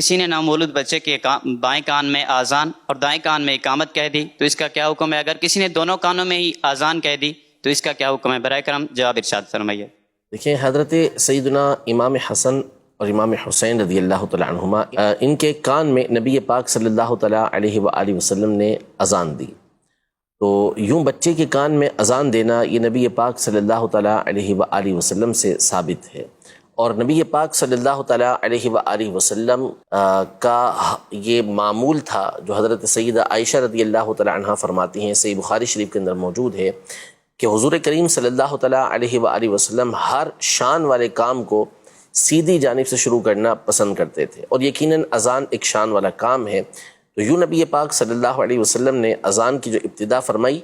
کسی نے نامولود بچے کے بائیں کان میں آذان اور دائیں کان میں اقامت کہہ دی تو اس کا کیا حکم ہے؟ اگر کسی نے دونوں کانوں میں ہی آذان کہہ دی تو اس کا کیا حکم ہے؟ برائے کرم جواب ارشاد فرمائیے۔ دیکھیں، حضرت سیدنا امام حسن اور امام حسین رضی اللہ تعالیٰ عنہما، ان کے کان میں نبی پاک صلی اللہ تعالیٰ علیہ وآلہ وسلم نے اذان دی۔ تو یوں بچے کے کان میں اذان دینا یہ نبی پاک صلی اللہ تعالیٰ علیہ وآلہ وسلم سے ثابت ہے، اور نبی پاک صلی اللہ تعالیٰ علیہ وآلہ وسلم کا یہ معمول تھا جو حضرت سیدہ عائشہ رضی اللہ تعالیٰ عنہ فرماتی ہیں، صحیح بخاری شریف کے اندر موجود ہے کہ حضور کریم صلی اللہ تعالیٰ علیہ وآلہ وسلم ہر شان والے کام کو سیدھی جانب سے شروع کرنا پسند کرتے تھے، اور یقیناً اذان ایک شان والا کام ہے۔ تو یوں نبی پاک صلی اللہ علیہ وسلم نے اذان کی جو ابتدا فرمائی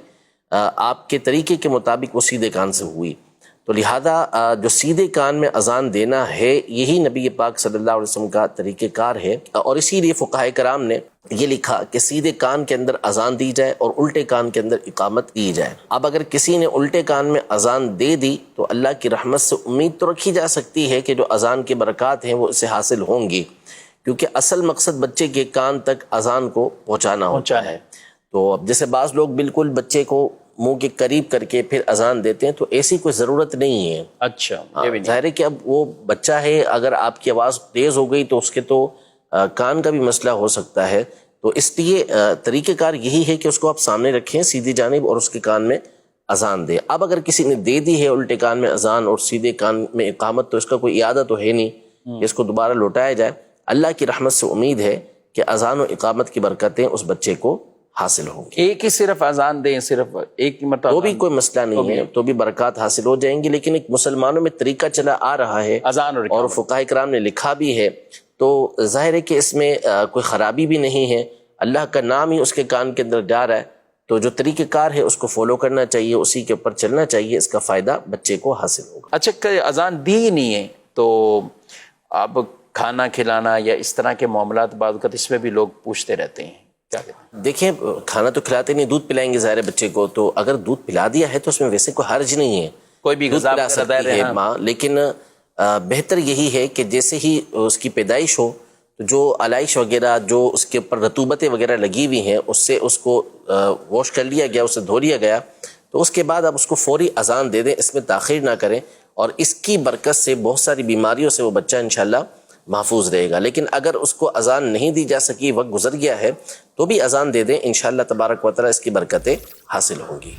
آپ کے طریقے کے مطابق وہ سیدھے کان سے ہوئی، تو لہذا جو سیدھے کان میں اذان دینا ہے یہی نبی پاک صلی اللہ علیہ وسلم کا طریقہ کار ہے، اور اسی لیے فقہائے کرام نے یہ لکھا کہ سیدھے کان کے اندر اذان دی جائے اور الٹے کان کے اندر اقامت کی جائے۔ اب اگر کسی نے الٹے کان میں اذان دے دی تو اللہ کی رحمت سے امید تو رکھی جا سکتی ہے کہ جو اذان کے برکات ہیں وہ اسے حاصل ہوں گی، کیونکہ اصل مقصد بچے کے کان تک اذان کو پہنچانا ہوتا ہے۔ تو اب جیسے بعض لوگ بالکل بچے کو منہ کے قریب کر کے پھر اذان دیتے ہیں، تو ایسی کوئی ضرورت نہیں ہے۔ اچھا، ظاہر ہے کہ اب وہ بچہ ہے، اگر آپ کی آواز تیز ہو گئی تو اس کے تو کان کا بھی مسئلہ ہو سکتا ہے، تو اس لیے طریقہ کار یہی ہے کہ اس کو آپ سامنے رکھیں سیدھی جانب اور اس کے کان میں اذان دیں۔ اب اگر کسی نے دے دی ہے الٹے کان میں اذان اور سیدھے کان میں اقامت، تو اس کا کوئی اعادہ تو ہے نہیں کہ اس کو دوبارہ لوٹایا جائے۔ اللہ کی رحمت سے امید ہے کہ اذان و اقامت کی برکتیں اس بچے کو حاصل ہوں گی۔ ایک ہی صرف اذان دیں، صرف ایک مرتبہ، تو بھی کوئی مسئلہ نہیں ہے، تو بھی برکات حاصل ہو جائیں گی، لیکن ایک مسلمانوں میں طریقہ چلا آ رہا ہے اذان اور فقہائے کرام نے لکھا بھی ہے، تو ظاہر ہے کہ اس میں کوئی خرابی بھی نہیں ہے، اللہ کا نام ہی اس کے کان کے اندر جا رہا ہے، تو جو طریقہ کار ہے اس کو فالو کرنا چاہیے، اسی کے اوپر چلنا چاہیے، اس کا فائدہ بچے کو حاصل ہوگا۔ اچھا، کہ اذان دی ہی نہیں ہے تو اب کھانا کھلانا یا اس طرح کے معاملات بعض اوقات اس میں بھی لوگ پوچھتے رہتے ہیں، کیا کہتے ہیں؟ دیکھیں، کھانا تو کھلاتے نہیں، دودھ پلائیں گے ظاہر بچے کو، تو اگر دودھ پلا دیا ہے تو اس میں ویسے کوئی حرج نہیں ہے، کوئی بھی دودھ غذا پلا سکتی ہے ماں، لیکن بہتر یہی ہے کہ جیسے ہی اس کی پیدائش ہو تو جو علائش وغیرہ جو اس کے اوپر رطوبتیں وغیرہ لگی ہوئی ہیں اس سے اس کو واش کر لیا گیا، اسے دھو لیا گیا، تو اس کے بعد آپ اس کو فوری اذان دے دیں، اس میں تاخیر نہ کریں، اور اس کی برکت سے بہت ساری بیماریوں سے وہ بچہ انشاءاللہ محفوظ رہے گا۔ لیکن اگر اس کو اذان نہیں دی جا سکی، وقت گزر گیا ہے، تو بھی اذان دے دیں، انشاءاللہ تبارک و تعالی اس کی برکتیں حاصل ہوں گی۔